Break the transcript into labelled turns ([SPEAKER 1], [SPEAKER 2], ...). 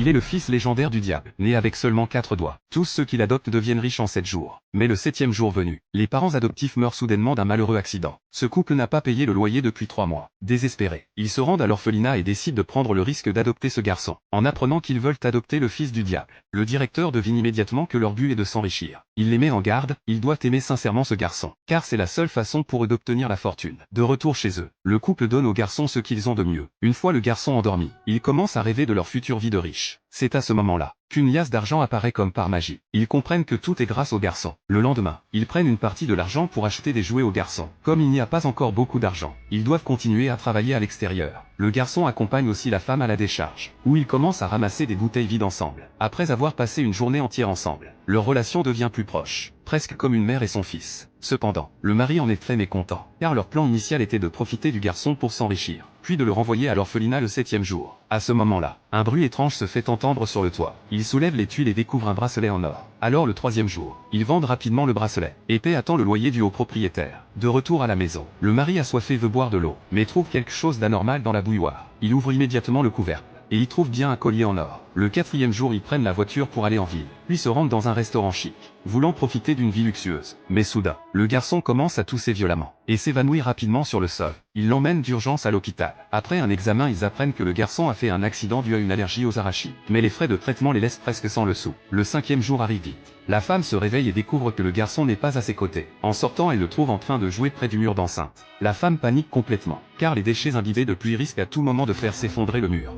[SPEAKER 1] Il est le fils légendaire du diable, né avec seulement 4 doigts. Tous ceux qui l'adoptent deviennent riches en 7 jours. Mais le 7e jour venu, les parents adoptifs meurent soudainement d'un malheureux accident. Ce couple n'a pas payé le loyer depuis 3 mois. Désespérés, ils se rendent à l'orphelinat et décident de prendre le risque d'adopter ce garçon. En apprenant qu'ils veulent adopter le fils du diable, le directeur devine immédiatement que leur but est de s'enrichir. Il les met en garde, ils doivent aimer sincèrement ce garçon, car c'est la seule façon pour eux d'obtenir la fortune. De retour chez eux, le couple donne aux garçons ce qu'ils ont de mieux. Une fois le garçon endormi, ils commencent à rêver de leur future vie de riche. C'est à ce moment-là qu'une liasse d'argent apparaît comme par magie. Ils comprennent que tout est grâce au garçon. Le lendemain, ils prennent une partie de l'argent pour acheter des jouets au garçon. Comme il n'y a pas encore beaucoup d'argent, ils doivent continuer à travailler à l'extérieur. Le garçon accompagne aussi la femme à la décharge, où ils commencent à ramasser des bouteilles vides ensemble. Après avoir passé une journée entière ensemble, leur relation devient plus proche, presque comme une mère et son fils. Cependant, le mari en est très mécontent, car leur plan initial était de profiter du garçon pour s'enrichir, puis de le renvoyer à l'orphelinat le 7e jour. À ce moment-là, un bruit étrange se fait entendre sur le toit. Ils soulèvent les tuiles et découvrent un bracelet en or. Alors le 3e jour, ils vendent rapidement le bracelet. Épée attend le loyer du haut propriétaire. De retour à la maison, le mari assoiffé veut boire de l'eau, mais trouve quelque chose d'anormal dans la bouilloire. Il ouvre immédiatement le couvercle et y trouve bien un collier en or. Le 4e jour, ils prennent la voiture pour aller en ville, puis se rendent dans un restaurant chic, voulant profiter d'une vie luxueuse. Mais soudain, le garçon commence à tousser violemment et s'évanouit rapidement sur le sol. Ils l'emmènent d'urgence à l'hôpital. Après un examen, ils apprennent que le garçon a fait un accident dû à une allergie aux arachides. Mais les frais de traitement les laissent presque sans le sou. Le 5e jour arrive vite. La femme se réveille et découvre que le garçon n'est pas à ses côtés. En sortant, elle le trouve en train de jouer près du mur d'enceinte. La femme panique complètement, car les déchets imbibés de pluie risquent à tout moment de faire s'effondrer le mur.